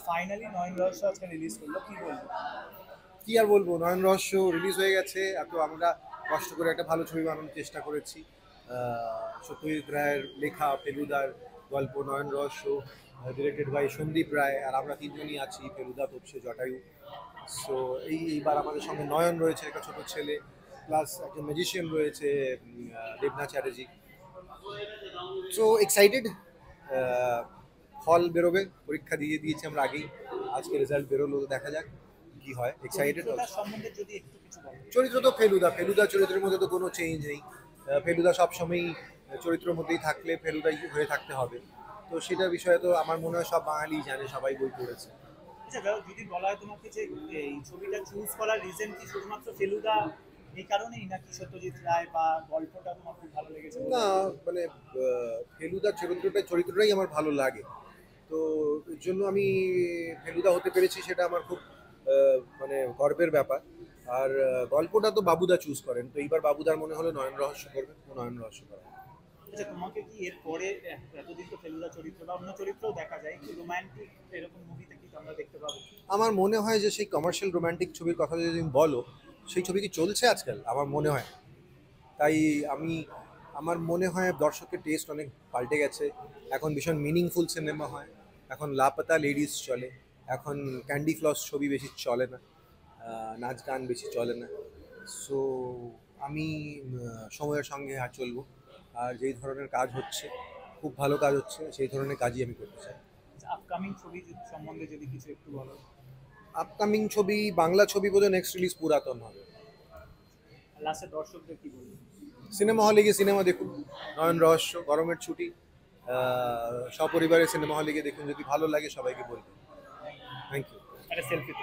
Finally নয়ন রহস্য আজকে release করলো, কি বলবো? কি আর বলবো, নয়ন রহস্য রিলিজ হয়ে গেছে। এত আমরা কষ্ট করে একটা ভালো ছবি বানানোর চেষ্টা করেছি। সত্যজিৎ রায়ের লেখা, ফেলুদার গল্প নয়ন রহস্য, ডিরেক্টেড বাই সন্দীপ রায়, আর আমরা তিনজনই আছি, ফেলুদা, তপসে, জটায়ু। সো এইবার আমাদের সঙ্গে নয়ন রয়েছে, একটা ছোট ছেলে, প্লাস একজন ম্যাজিশিয়ান রয়েছে, দেবনা চ্যাটার্জি। So excited. ফল বেরোবে, পরীক্ষা দিয়ে দিয়েছি আমরা আগেই, আজকে রেজাল্ট বেরোলো, দেখা যাক কি হয়। এক্সাইটেড। চরিত্রটার সম্বন্ধে যদি একটু কিছু বলো। চরিত্র তো ফেলুদা, ফেলুদা চরিত্রের মধ্যে তো কোনো চেঞ্জ নেই। ফেলুদা সবসময়ই চরিত্রের মধ্যেই থাকলে ফেলুদাই হয়ে থাকতে হবে। তো সেটার বিষয়ে তো আমার মনে হয় সব বাঙালি জানে, সবাই বই পড়েছে। আচ্ছা যদি বলা হয় তোমাকে যে এই ছবিটা চুজ করার রিজন কি শুধুমাত্র ফেলুদা এই কারণেই, নাকি সত্যজিৎ রায় বা গল্পটা তোমার খুব ভালো লেগেছে বলে? না, মানে ফেলুদা চরিত্রটাই আমার ভালো লাগে। তো এর জন্য আমি ফেলুদা হতে পেরেছি, সেটা আমার খুব মানে গর্বের ব্যাপার। আর গল্পটা তো বাবুদা চুজ করেন, তো এইবার বাবুদার মনে হলো নয়ন রহস্য করবে, তো নয়ন রহস্য করা। আচ্ছা তোমাকে কি এরপরে, এতদিন তো ফেলুদা চরিত্র বা অন্য চরিত্রও দেখা যায়, কি রোমান্টিক এরকম মুভিতে কি আমরা দেখতে পাবো? আমার মনে হয় যে সেই কমার্শিয়াল রোমান্টিক ছবির কথা যদি তুমি বলো, সেই ছবি কি চলছে আজকাল? আমার মনে হয় না। তাই আমি, আমার মনে হয় দর্শকের টেস্ট অনেক পাল্টে গেছে। এখন ভীষণ মিনিংফুল সিনেমা হয়, এখন লাপাতা লেডিস চলে, এখন ক্যান্ডি ফ্লস ছবি বেশি চলে না, নাচ গান বেশি চলে না। সো আমি সময়ের সঙ্গে আর চলবো। আর যেই ধরনের কাজ হচ্ছে, খুব ভালো কাজ হচ্ছে, সেই ধরনের কাজই আমি করতে চাই। আপকামিং ছবি সম্বন্ধে যদি কিছু একটু বলো। আপকামিং ছবি, বাংলা ছবি বোধহয় নেক্সট রিলিজ পুরাতন হবে। লাস্টে দর্শকদের কি বলবো? সিনেমা হলে গিয়ে সিনেমা দেখুন, নয়ন রহস্য, গরমের ছুটি, সপরিবারে সিনেমা হলে গিয়ে দেখুন, যদি ভালো লাগে সবাইকে বলবেন। Thank you. একটা সেলফি